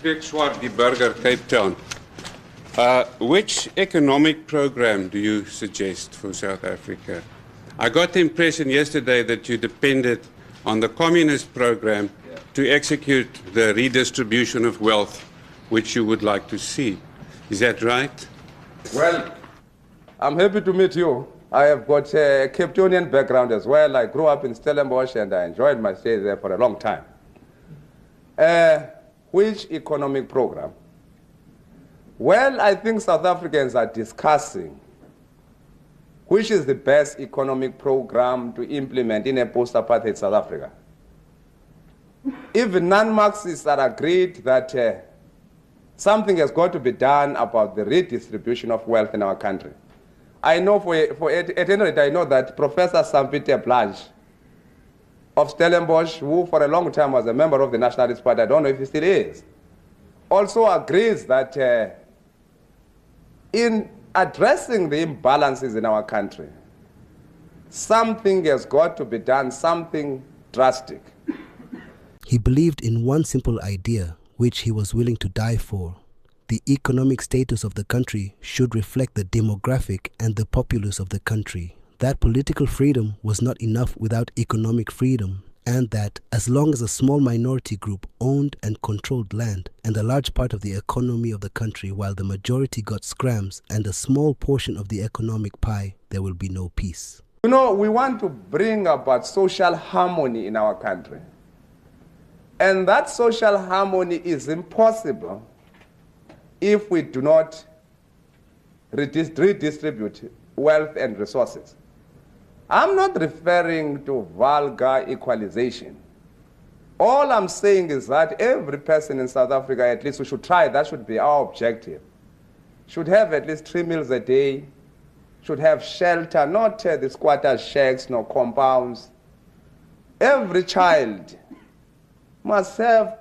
Dirk Swart, die Burger, Cape Town. Which economic program do you suggest for South Africa? I got the impression yesterday that you depended on the communist program to execute the redistribution of wealth, which you would like to see. Is that right? Well, I'm happy to meet you. I have got a Cape Townian background as well. I grew up in Stellenbosch and I enjoyed my stay there for a long time. Which economic program? Well, I think South Africans are discussing which is the best economic program to implement in a post-apartheid South Africa. Even non-Marxists are agreed that something has got to be done about the redistribution of wealth in our country. I know at any rate, I know that Professor Sampieter Blanche of Stellenbosch, who for a long time was a member of the Nationalist Party, I don't know if he still is, also agrees that in addressing the imbalances in our country, something has got to be done, something drastic. He believed in one simple idea, which he was willing to die for. The economic status of the country should reflect the demographic and the populace of the country. That political freedom was not enough without economic freedom, and that as long as a small minority group owned and controlled land and a large part of the economy of the country while the majority got scrams and a small portion of the economic pie, there will be no peace. You know, we want to bring about social harmony in our country. And that social harmony is impossible if we do not redistribute wealth and resources. I'm not referring to vulgar equalization. All I'm saying is that every person in South Africa, at least we should try, that should be our objective, should have at least 3 meals a day, should have shelter, not the squatter shacks, no compounds. Every child must have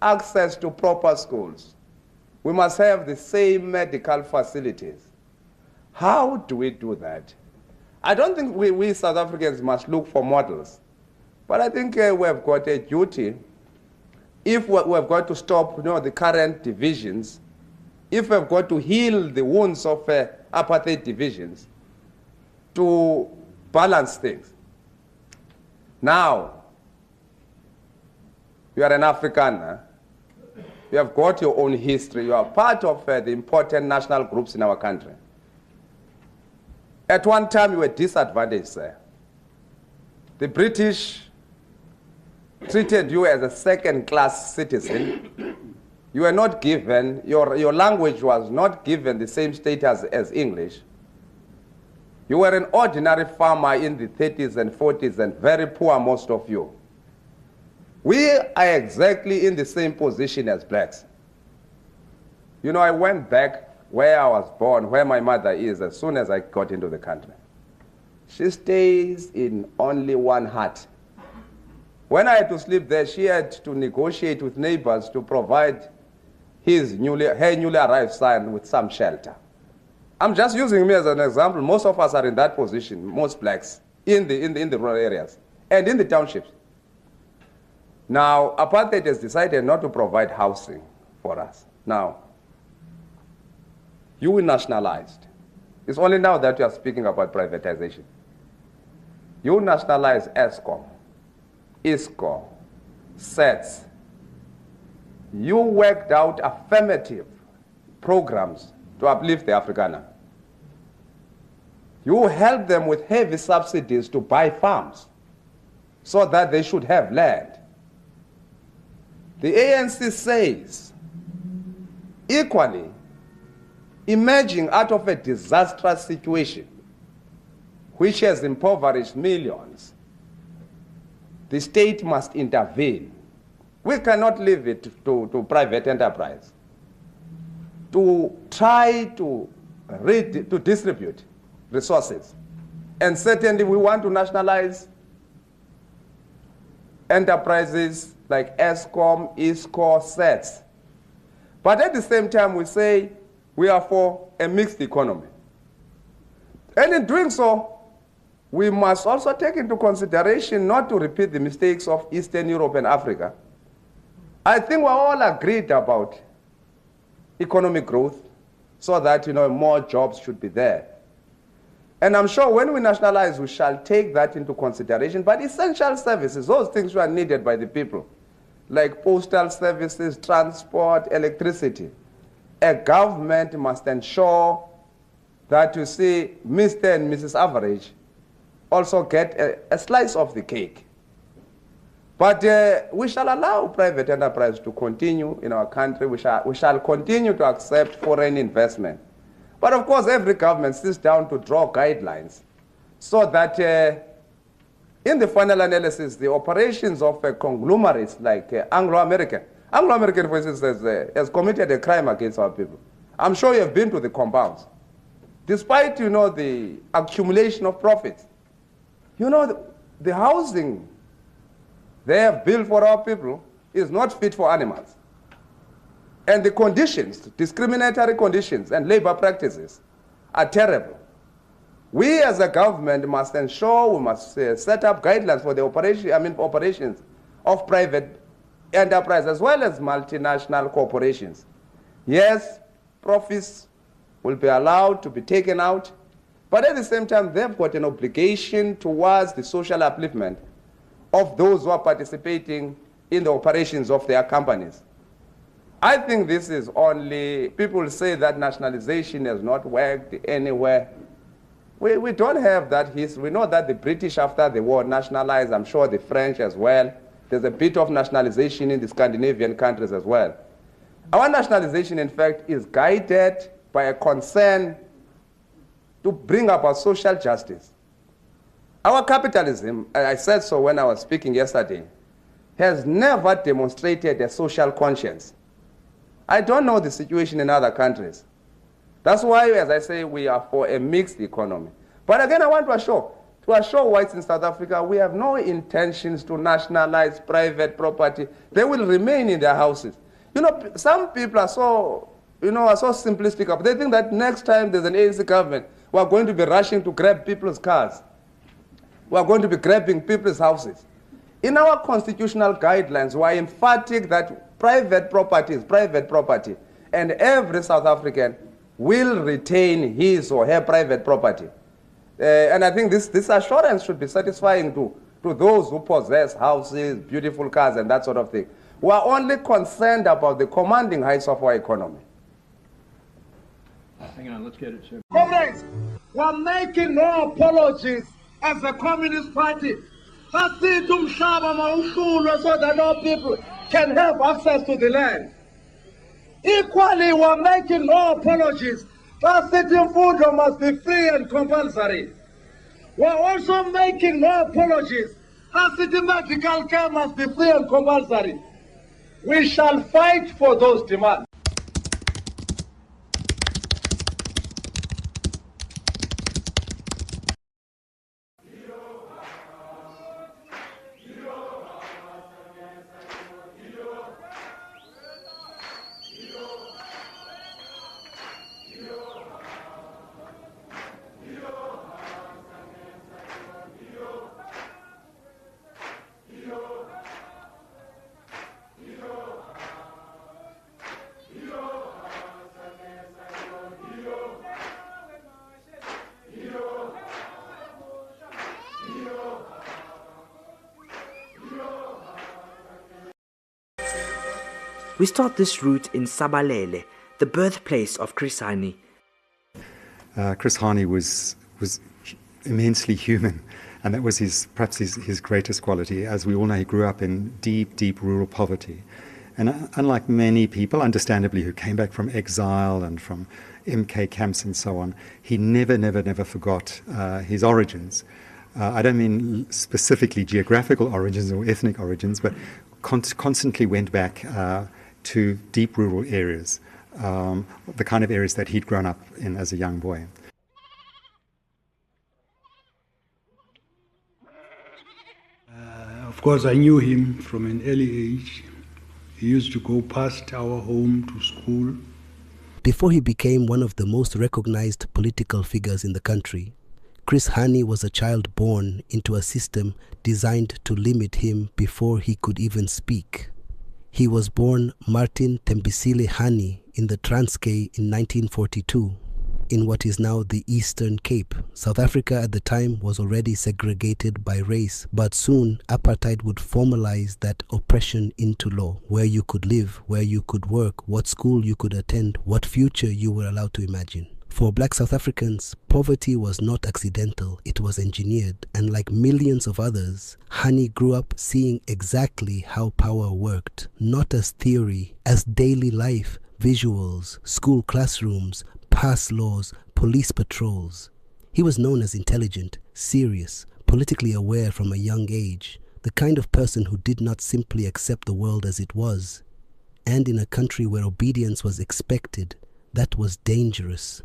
access to proper schools. We must have the same medical facilities. How do we do that? I don't think we South Africans must look for models, but I think we have got a duty, if we have got to stop the current divisions, if we have got to heal the wounds of apartheid divisions, to balance things. Now, you are an Afrikaner, you have got your own history, you are part of the important national groups in our country. At one time, you were disadvantaged, sir. The British treated you as a second-class citizen. You were not given, your language was not given the same status as English. You were an ordinary farmer in the 30s and 40s and very poor, most of you. We are exactly in the same position as blacks. You know, I went back where I was born, where my mother is, as soon as I got into the country. She stays in only one hut. When I had to sleep there, she had to negotiate with neighbors to provide her newly arrived son with some shelter. I'm just using me as an example. Most of us are in that position, most blacks, in the rural areas and in the townships. Now, apartheid has decided not to provide housing for us. Now, you nationalized. It's only now that you are speaking about privatization. You nationalized Eskom, ISCO, SETS. You worked out affirmative programs to uplift the Afrikaner. You helped them with heavy subsidies to buy farms so that they should have land. The ANC says, equally, emerging out of a disastrous situation which has impoverished millions, the state must intervene. We cannot leave it to private enterprise to try to distribute resources. And certainly we want to nationalize enterprises like Eskom, ISCO, SETS. But at the same time we say we are for a mixed economy. And in doing so, we must also take into consideration not to repeat the mistakes of Eastern Europe and Africa, I think we're all agreed about economic growth so that, more jobs should be there. And I'm sure when we nationalize, we shall take that into consideration. But essential services, those things are needed by the people, like postal services, transport, electricity. A government must ensure that, Mr. and Mrs. Average also get a slice of the cake. But we shall allow private enterprise to continue in our country. We shall continue to accept foreign investment. But of course, every government sits down to draw guidelines so that in the final analysis, the operations of conglomerates like Anglo-American, for instance, has committed a crime against our people. I'm sure you have been to the compounds. Despite, the accumulation of profits, the housing they have built for our people is not fit for animals. And the conditions, discriminatory conditions and labor practices are terrible. We as a government must ensure, we must set up guidelines for the operations of private enterprise as well as multinational corporations. Yes, profits will be allowed to be taken out, but at the same time, they've got an obligation towards the social upliftment of those who are participating in the operations of their companies. I think this is only, people say that nationalization has not worked anywhere. We don't have that history. We know that the British after the war nationalized, I'm sure the French as well. There's a bit of nationalization in the Scandinavian countries as well. Our nationalization, in fact, is guided by a concern to bring about social justice. Our capitalism, I said so when I was speaking yesterday, has never demonstrated a social conscience. I don't know the situation in other countries. That's why, as I say, we are for a mixed economy. But again, I want to assure whites in South Africa, we have no intentions to nationalize private property. They will remain in their houses. Some people are so simplistic. They think that next time there's an ANC government, we are going to be rushing to grab people's cars. We are going to be grabbing people's houses. In our constitutional guidelines, we are emphatic that private property is private property, and every South African will retain his or her private property. And I think this assurance should be satisfying to those who possess houses, beautiful cars, and that sort of thing. We are only concerned about the commanding heights of our economy. Hang on, let's get it, sir. Comrades, we're making no apologies as a Communist Party. So that all people can have access to the land. Equally, we're making no apologies. Food must be free and compulsory. We're also making no apologies. Medical care must be free and compulsory. We shall fight for those demands. We start this route in Sabalele, the birthplace of Chris Hani. Chris Hani was immensely human, and that was perhaps his greatest quality. As we all know, he grew up in deep rural poverty. And unlike many people, understandably, who came back from exile and from MK camps and so on, he never forgot his origins. I don't mean specifically geographical origins or ethnic origins, but constantly went back to deep rural areas, the kind of areas that he'd grown up in as a young boy. Of course, I knew him from an early age. He used to go past our home to school. Before he became one of the most recognized political figures in the country, Chris Hani was a child born into a system designed to limit him before he could even speak. He was born Martin Thembisile Hani in the Transkei in 1942, in what is now the Eastern Cape. South Africa at the time was already segregated by race, but soon apartheid would formalize that oppression into law, where you could live, where you could work, what school you could attend, what future you were allowed to imagine. For black South Africans, poverty was not accidental, it was engineered, and like millions of others, Hani grew up seeing exactly how power worked, not as theory, as daily life, visuals, school classrooms, pass laws, police patrols. He was known as intelligent, serious, politically aware from a young age, the kind of person who did not simply accept the world as it was. And in a country where obedience was expected, that was dangerous.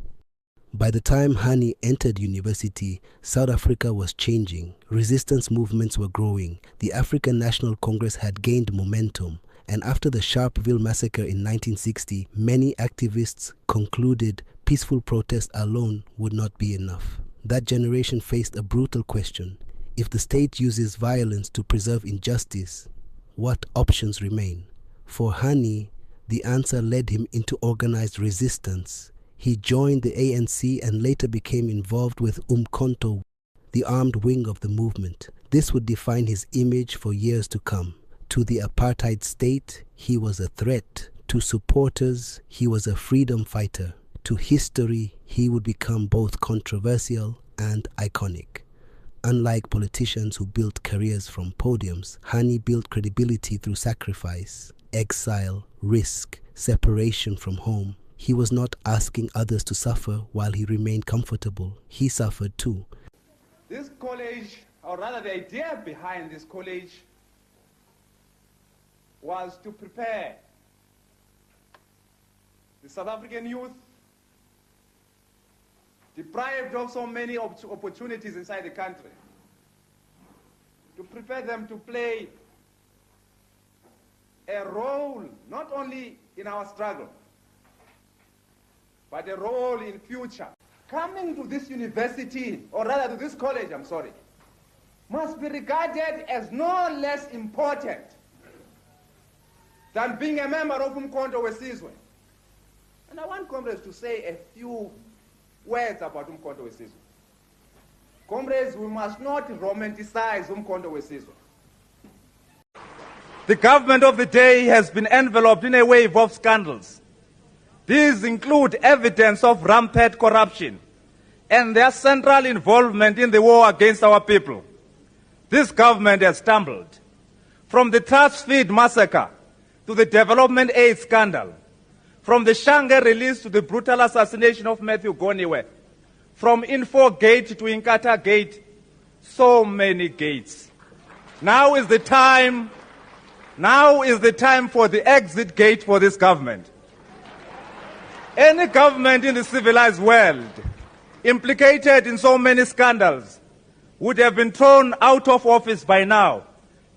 By the time Hani entered university, South Africa was changing. Resistance movements were growing. The African National Congress had gained momentum. And after the Sharpeville massacre in 1960, many activists concluded peaceful protest alone would not be enough. That generation faced a brutal question. If the state uses violence to preserve injustice, what options remain? For Hani, the answer led him into organized resistance. He joined the ANC and later became involved with Umkhonto We, the armed wing of the movement. This would define his image for years to come. To the apartheid state, he was a threat. To supporters, he was a freedom fighter. To history, he would become both controversial and iconic. Unlike politicians who built careers from podiums, Hani built credibility through sacrifice, exile, risk, separation from home. He was not asking others to suffer while he remained comfortable. He suffered too. This college, or rather the idea behind this college, was to prepare the South African youth, deprived of so many opportunities inside the country, to prepare them to play a role not only in our struggle, but a role in future. Coming to this university, or rather to this college, must be regarded as no less important than being a member of Umkhonto We siZwe. And I want comrades to say a few words about Umkhonto We siZwe. Comrades, we must not romanticize Umkhonto We siZwe. The government of the day has been enveloped in a wave of scandals. These include evidence of rampant corruption and their central involvement in the war against our people. This government has stumbled. From the trust feed massacre to the development aid scandal, from the Shanghai release to the brutal assassination of Matthew Goniwe, from Infogate to Inkatha Gate, so many gates. Now is the time for the exit gate for this government. Any government in the civilized world implicated in so many scandals would have been thrown out of office by now.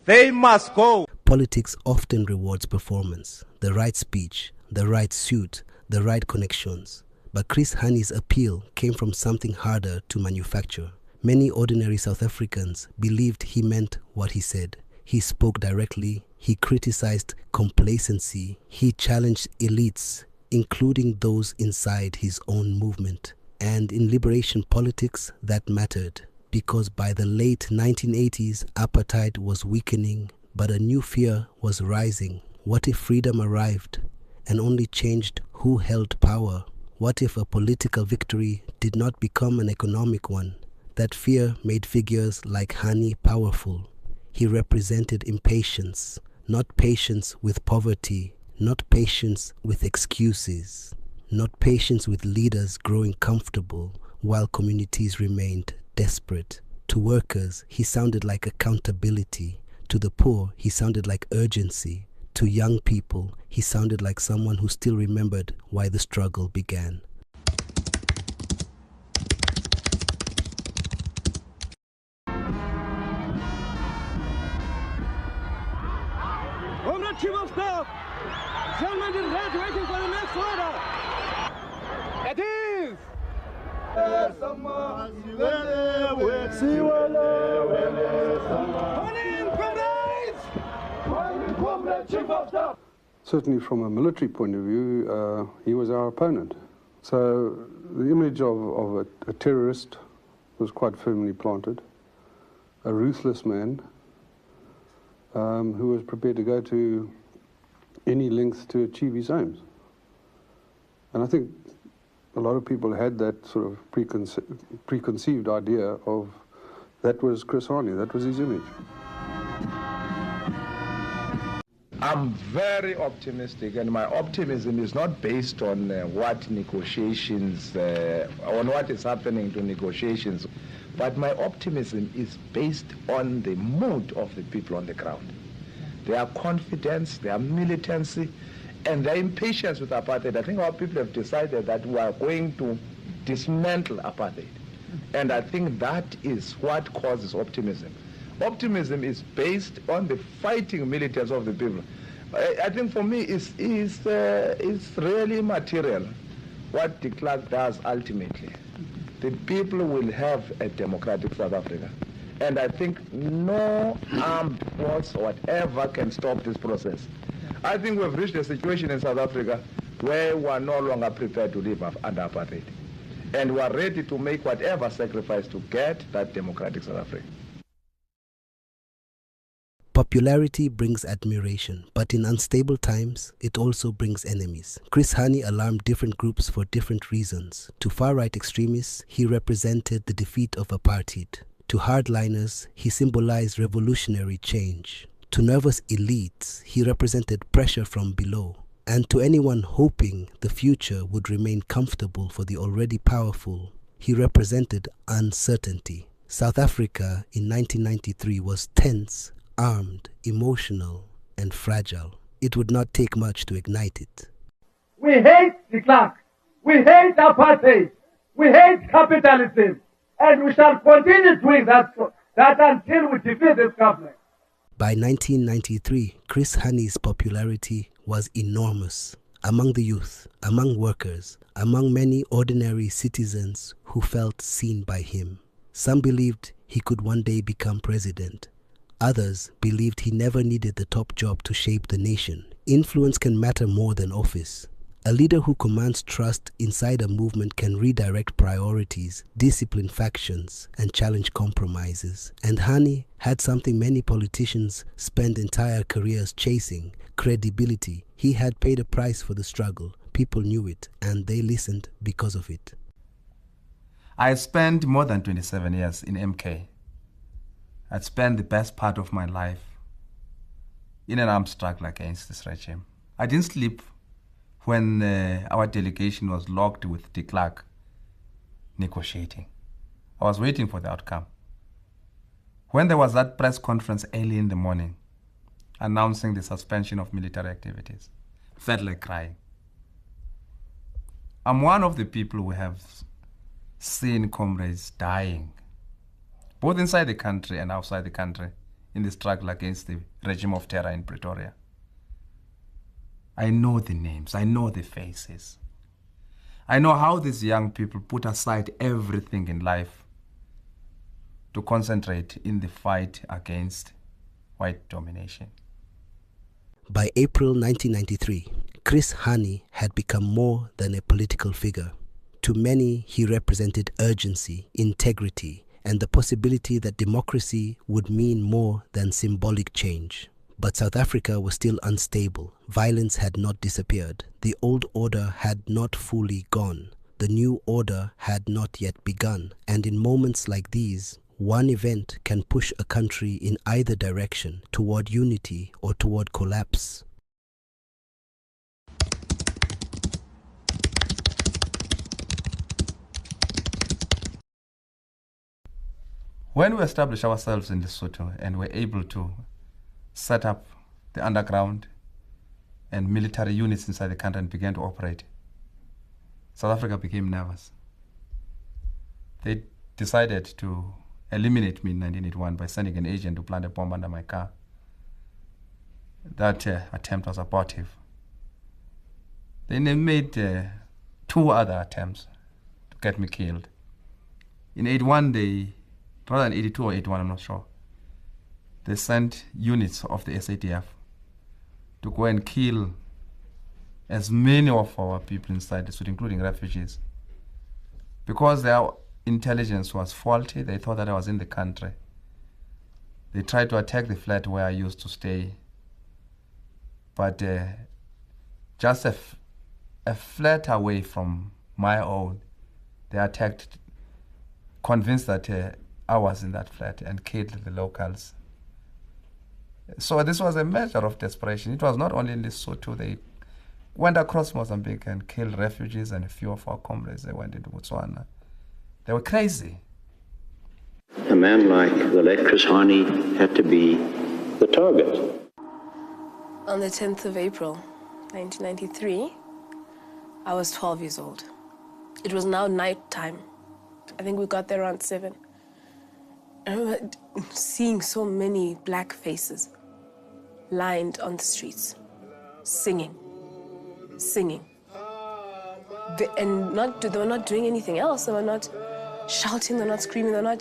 They must go. Politics often rewards performance, the right speech, the right suit, the right connections. But Chris Hani's appeal came from something harder to manufacture. Many ordinary South Africans believed he meant what he said. He spoke directly, he criticized complacency, he challenged elites, including those inside his own movement. And in liberation politics, that mattered, because by the late 1980s, apartheid was weakening, but a new fear was rising. What if freedom arrived and only changed who held power? What if a political victory did not become an economic one? That fear made figures like Hani powerful. He represented impatience, not patience with poverty, not patience with excuses, not patience with leaders growing comfortable while communities remained desperate. To workers, he sounded like accountability. To the poor, he sounded like urgency. To young people, he sounded like someone who still remembered why the struggle began. Comrade Chief of Staff, gentlemen in red waiting for the next order. It is. Morning, comrades! Certainly from a military point of view, he was our opponent. So the image of a terrorist was quite firmly planted, a ruthless man who was prepared to go to any length to achieve his aims. And I think a lot of people had that sort of preconceived idea of that was Chris Hani, that was his image. I'm very optimistic, and my optimism is not based on what negotiations, on what is happening to negotiations, but my optimism is based on the mood of the people on the ground. Their confidence, their militancy, and their impatience with apartheid. I think our people have decided that we are going to dismantle apartheid. And I think that is what causes optimism. Optimism is based on the fighting militants of the people. I think for me it's really material what de Klerk does ultimately. The people will have a democratic South Africa. And I think no armed force or whatever can stop this process. I think we've reached a situation in South Africa where we are no longer prepared to live under apartheid. And we are ready to make whatever sacrifice to get that democratic South Africa. Popularity brings admiration, but in unstable times, it also brings enemies. Chris Hani alarmed different groups for different reasons. To far-right extremists, he represented the defeat of apartheid. To hardliners, he symbolized revolutionary change. To nervous elites, he represented pressure from below. And to anyone hoping the future would remain comfortable for the already powerful, he represented uncertainty. South Africa in 1993 was tense, armed, emotional, and fragile. It would not take much to ignite it. We hate de Klerk. We hate apartheid. We hate capitalism. And we shall continue doing that until we defeat this government. By 1993, Chris Hani's popularity was enormous among the youth, among workers, among many ordinary citizens who felt seen by him. Some believed he could one day become president. Others believed he never needed the top job to shape the nation. Influence can matter more than office. A leader who commands trust inside a movement can redirect priorities, discipline factions, and challenge compromises. And Hani had something many politicians spend entire careers chasing: credibility. He had paid a price for the struggle. People knew it, and they listened because of it. I spent more than 27 years in MK. I'd spent the best part of my life in an armed struggle against this regime. I didn't sleep when our delegation was locked with de Klerk negotiating. I was waiting for the outcome. When there was that press conference early in the morning announcing the suspension of military activities, I felt like crying. I'm one of the people who have seen comrades dying, both inside the country and outside the country, in the struggle against the regime of terror in Pretoria. I know the names, I know the faces. I know how these young people put aside everything in life to concentrate in the fight against white domination. By April 1993, Chris Hani had become more than a political figure. To many, he represented urgency, integrity, and the possibility that democracy would mean more than symbolic change. But South Africa was still unstable. Violence had not disappeared. The old order had not fully gone. The new order had not yet begun. And in moments like these, one event can push a country in either direction, toward unity or toward collapse. When we established ourselves in Lesotho and were able to set up the underground and military units inside the country and began to operate, South Africa became nervous. They decided to eliminate me in 1981 by sending an agent to plant a bomb under my car. That attempt was abortive. Then they made 2 other attempts to get me killed. In 81, rather than 82 or 81, I'm not sure, they sent units of the SADF to go and kill as many of our people inside the suit, including refugees. Because their intelligence was faulty, they thought that I was in the country. They tried to attack the flat where I used to stay. But just a flat away from my own, they attacked, convinced that I was in that flat and killed the locals. So this was a measure of desperation. It was not only in Lesotho. They went across Mozambique and killed refugees, and a few of our comrades, they went into Botswana. They were crazy. A man like the late Chris Hani had to be the target. On the 10th of April, 1993, I was 12 years old. It was now night time. I think we got there around 7. I remember seeing so many black faces lined on the streets, singing. They were not doing anything else. They were not shouting, they were not screaming, they were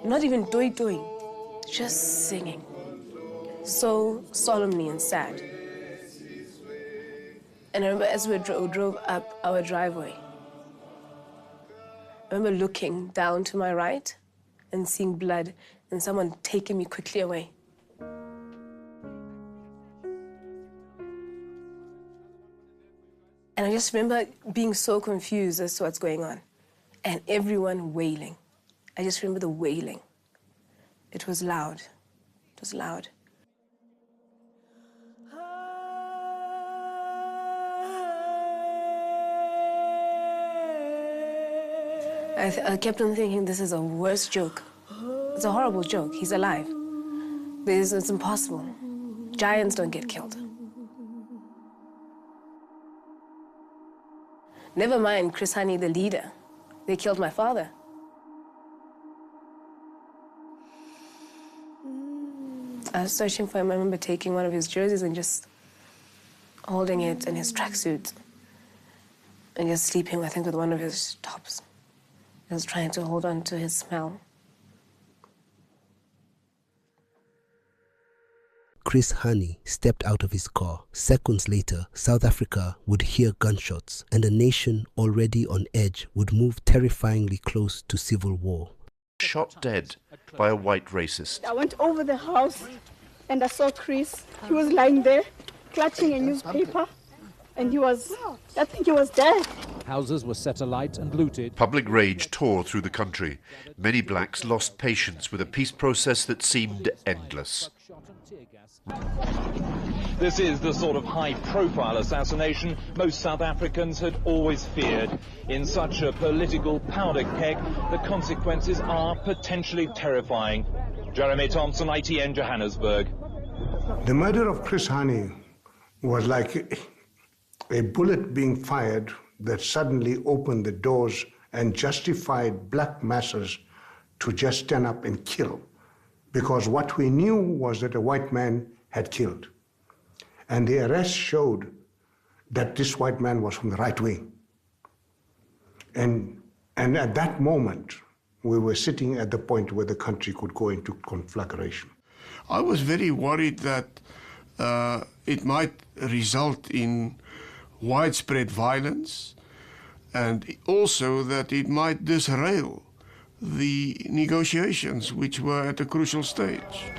not even doing, just singing. So solemnly and sad. And I remember as we drove up our driveway, I remember looking down to my right and seeing blood and someone taking me quickly away. And I just remember being so confused as to what's going on and everyone wailing. I just remember the wailing. It was loud. It was loud. I kept on thinking, this is a worse joke. It's a horrible joke. He's alive. It's impossible. Giants don't get killed. Never mind Chris Hani, the leader. They killed my father. I was searching for him. I remember taking one of his jerseys and just holding it in his tracksuit and just sleeping, I think, with one of his tops. I was trying to hold on to his smell. Chris Hani stepped out of his car. Seconds later, South Africa would hear gunshots, and a nation already on edge would move terrifyingly close to civil war. Shot dead by a white racist. I went over the house and I saw Chris. He was lying there, clutching a newspaper, and I think he was dead. Houses were set alight and looted. Public rage tore through the country. Many blacks lost patience with a peace process that seemed endless. This is the sort of high-profile assassination most South Africans had always feared. In such a political powder keg, the consequences are potentially terrifying. Jeremy Thompson, ITN, Johannesburg. The murder of Chris Hani was like a bullet being fired that suddenly opened the doors and justified black masses to just stand up and kill. Because what we knew was that a white man had killed. And the arrest showed that this white man was from the right wing. And at that moment, we were sitting at the point where the country could go into conflagration. I was very worried that it might result in widespread violence, and also that it might disrail the negotiations, which were at a crucial stage.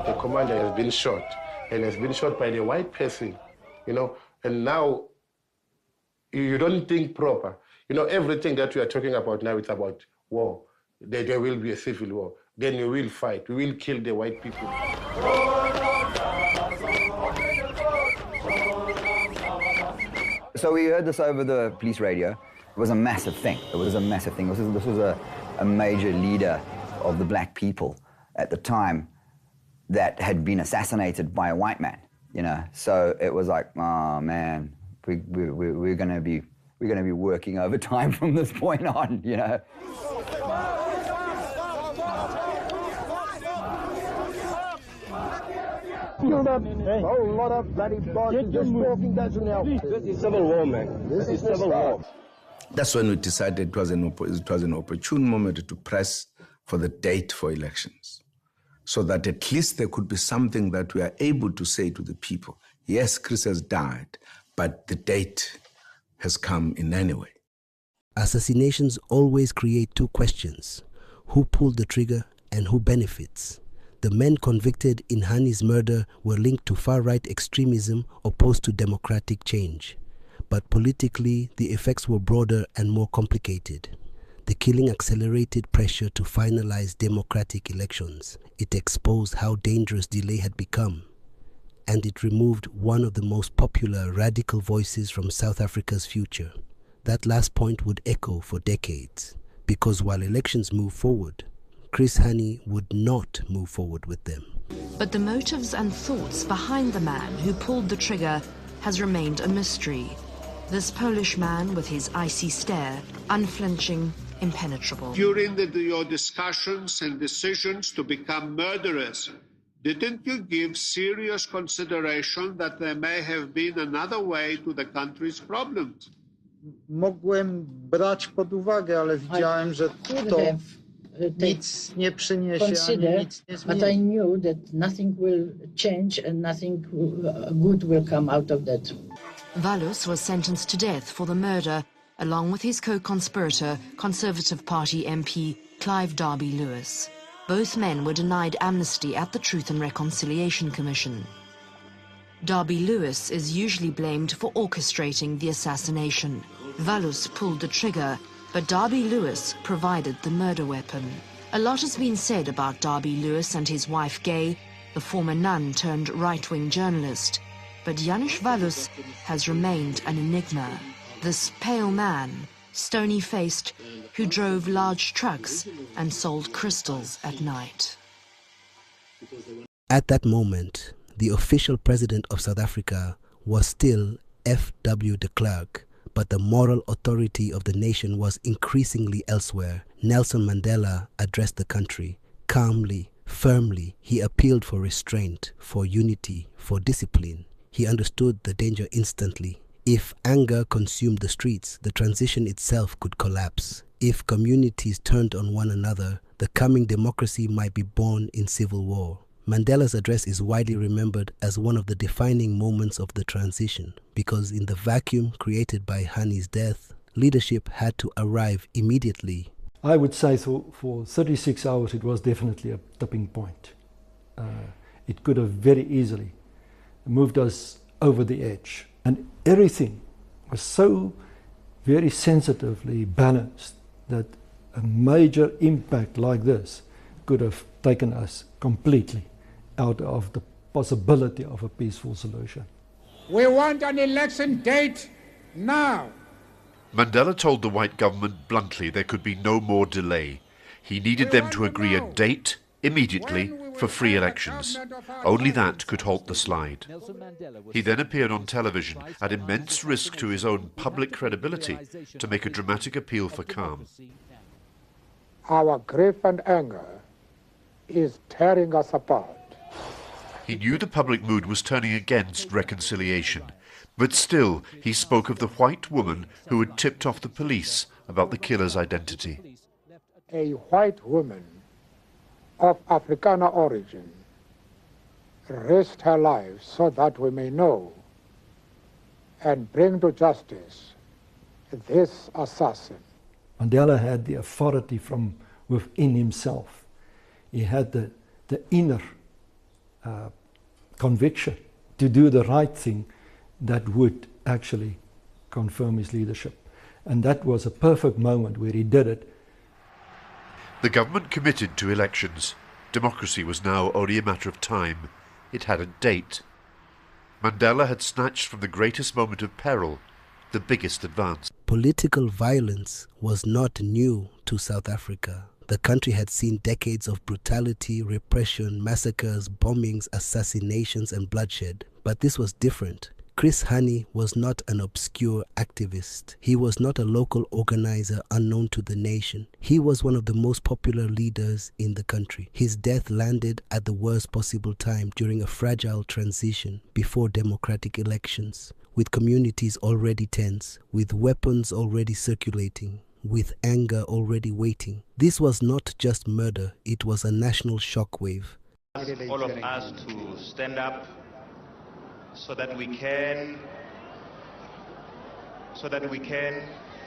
The commander has been shot, and has been shot by the white person, and now you don't think proper. Everything that we are talking about now, it's about war. There will be a civil war. Then we will fight. We will kill the white people. So we heard this over the police radio. It was a massive thing. This was a major leader of the black people at the time that had been assassinated by a white man, So it was like, oh man, we're going to be working overtime from this point on, A whole lot of bloody bodies. Just talking doesn't help. This is civil war, man. This is civil war. That's when we decided it was an opportune moment to press for the date for elections, so that at least there could be something that we are able to say to the people. Yes, Chris has died, but the date has come in any way. Assassinations always create two questions: who pulled the trigger and who benefits? The men convicted in Hani's murder were linked to far-right extremism opposed to democratic change. But politically, the effects were broader and more complicated. The killing accelerated pressure to finalize democratic elections. It exposed how dangerous delay had become. And it removed one of the most popular radical voices from South Africa's future. That last point would echo for decades, because while elections move forward, Chris Hani would not move forward with them. But the motives and thoughts behind the man who pulled the trigger has remained a mystery. This Polish man with his icy stare, unflinching, impenetrable. During your discussions and decisions to become murderers, didn't you give serious consideration that there may have been another way to the country's problems? Mogłem brać pod uwagę, ale widziałem, że to nic nie przyniesie, ani nic nie zmieni. But I knew that nothing will change and nothing good will come out of that. Valus was sentenced to death for the murder, along with his co-conspirator, Conservative Party MP Clive Derby-Lewis. Both men were denied amnesty at the Truth and Reconciliation Commission. Derby-Lewis is usually blamed for orchestrating the assassination. Valus pulled the trigger, but Derby-Lewis provided the murder weapon. A lot has been said about Derby-Lewis and his wife Gay, the former nun turned right-wing journalist. But Janusz Valus has remained an enigma. This pale man, stony-faced, who drove large trucks and sold crystals at night. At that moment, the official president of South Africa was still F.W. de Klerk, but the moral authority of the nation was increasingly elsewhere. Nelson Mandela addressed the country. Calmly, firmly, he appealed for restraint, for unity, for discipline. He understood the danger instantly. If anger consumed the streets, the transition itself could collapse. If communities turned on one another, the coming democracy might be born in civil war. Mandela's address is widely remembered as one of the defining moments of the transition, because in the vacuum created by Hani's death, leadership had to arrive immediately. I would say for 36 hours it was definitely a tipping point. It could have very easily moved us over the edge. And everything was so very sensitively balanced that a major impact like this could have taken us completely out of the possibility of a peaceful solution. We want an election date now. Mandela told the white government bluntly there could be no more delay. He needed them to agree a date immediately for free elections. Only that could halt the slide. He then appeared on television at immense risk to his own public credibility to make a dramatic appeal for calm. Our grief and anger is tearing us apart. He knew the public mood was turning against reconciliation, but still he spoke of the white woman who had tipped off the police about the killer's identity. A white woman of Afrikaner origin risked her life so that we may know and bring to justice this assassin. Mandela had the authority from within himself. He had the inner conviction to do the right thing that would actually confirm his leadership. And that was a perfect moment where he did it. The government committed to elections. Democracy was now only a matter of time. It had a date. Mandela had snatched from the greatest moment of peril the biggest advance. Political violence was not new to South Africa. The country had seen decades of brutality, repression, massacres, bombings, assassinations, and bloodshed. But this was different. Chris Hani was not an obscure activist. He was not a local organizer unknown to the nation. He was one of the most popular leaders in the country. His death landed at the worst possible time during a fragile transition before democratic elections, with communities already tense, with weapons already circulating, with anger already waiting. This was not just murder, it was a national shockwave. All of us to stand up so that we can,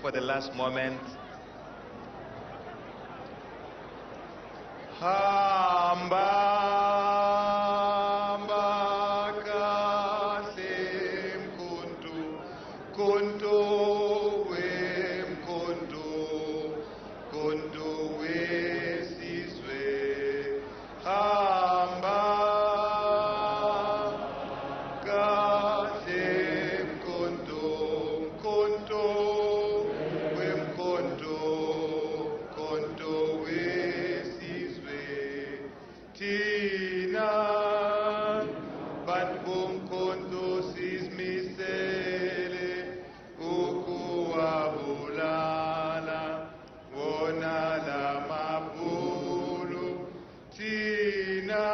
for the last moment, Umkhonto We siZwe, hamba kahle Umkhonto We siZwe, thina bantu bomkhonto sizimisele ukuwabulala wona la mabhulu thina